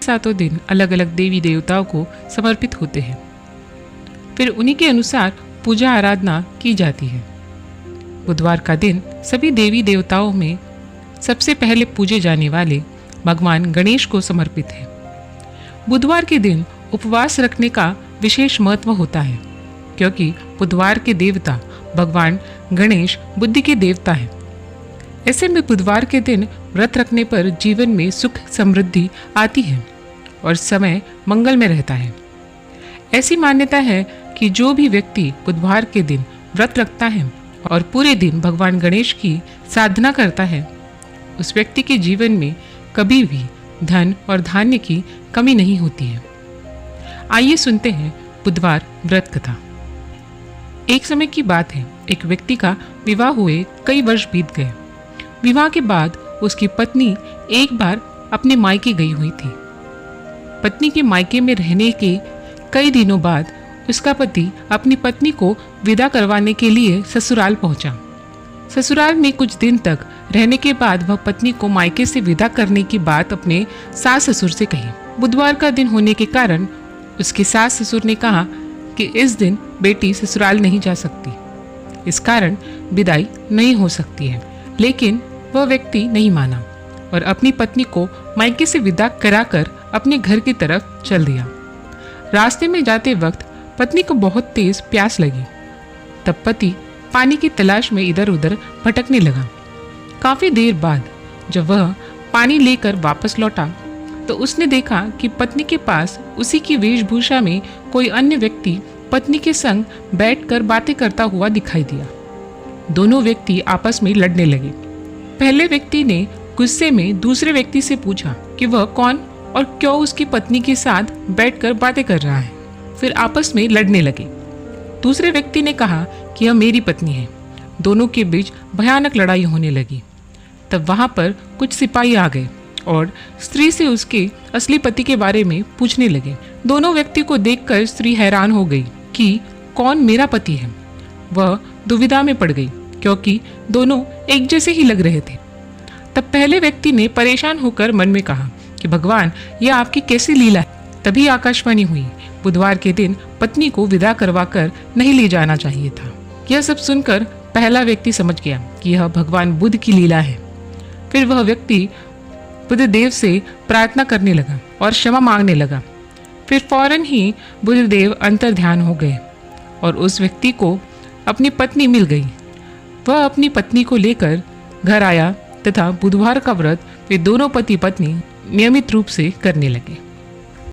सातों दिन अलग अलग देवी देवताओं को समर्पित होते हैं। फिर उन्हीं के अनुसार पूजा आराधना की जाती है। बुधवार का दिन सभी देवी देवताओं में सबसे पहले पूजे जाने वाले भगवान गणेश को समर्पित है। बुधवार के दिन उपवास रखने का विशेष महत्व होता है, क्योंकि बुधवार के देवता भगवान गणेश बुद्धि के देवता हैं। ऐसे में बुधवार के दिन व्रत रखने पर जीवन में सुख समृद्धि आती है और समय मंगल में रहता है। ऐसी मान्यता है कि जो भी व्यक्ति बुधवार के दिन व्रत रखता है और पूरे दिन भगवान गणेश की साधना करता है, उस व्यक्ति के जीवन में कभी भी धन और धान्य की कमी नहीं होती है। आइए सुनते हैं बुधवार व्रत कथा। एक समय की बात है, एक व्यक्ति का विवाह हुए कई वर्ष बीत गए। विवाह के बाद उसकी पत्नी एक बार अपने मायके गई हुई थी। पत्नी के मायके में रहने के कई दिनों बाद उसका पति अपनी पत्नी को विदा करवाने के लिए ससुराल पहुंचा। ससुराल में कुछ दिन तक रहने के बाद वह पत्नी को मायके से विदा करने की बात अपने सास ससुर से कही। बुधवार का दिन होने के कारण उसके सास ससुर ने कहा कि इस दिन बेटी ससुराल नहीं जा सकती, इस कारण विदाई नहीं हो सकती है। लेकिन वह व्यक्ति नहीं माना और अपनी पत्नी को मायके से विदा कराकर अपने घर की तरफ चल दिया। रास्ते में जाते वक्त पत्नी को बहुत तेज प्यास लगी। तब पति पानी की तलाश में इधर उधर भटकने लगा। काफी देर बाद जब वह पानी लेकर वापस लौटा तो उसने देखा कि पत्नी के पास उसी की वेशभूषा में कोई अन्य व्यक्ति पत्नी के संग बैठकर बातें करता हुआ दिखाई दिया। दोनों व्यक्ति आपस में लड़ने लगे। पहले व्यक्ति ने गुस्से में दूसरे व्यक्ति से पूछा कि वह कौन और क्यों उसकी पत्नी के साथ बैठकर बातें कर रहा है। फिर आपस में लड़ने लगे। दूसरे व्यक्ति ने कहा कि यह मेरी पत्नी है। दोनों के बीच भयानक लड़ाई होने लगी। तब वहां पर कुछ सिपाही आ गए और स्त्री से उसके असली पति के बारे में पूछने लगे। दोनों व्यक्ति को देखकर स्त्री हैरान हो गई कि कौन मेरा पति है। वह दुविधा में पड़ गई क्योंकि दोनों एक जैसे ही लग रहे थे। तब पहले व्यक्ति ने परेशान होकर मन में कहा कि भगवान, यह आपकी कैसी लीला है। तभी आकाशवाणी हुई, बुधवार के दिन पत्नी को विदा करवाकर नहीं ले जाना चाहिए था। यह सब सुनकर पहला व्यक्ति समझ गया कि यह भगवान बुद्ध की लीला है। फिर वह व्यक्ति बुद्धदेव से प्रार्थना करने लगा और क्षमा मांगने लगा। फिर फौरन ही बुद्धदेव अंतर्ध्यान हो गए और उस व्यक्ति को अपनी पत्नी मिल गई। वह अपनी पत्नी को लेकर घर आया तथा बुधवार का व्रत वे दोनों पति पत्नी नियमित रूप से करने लगे।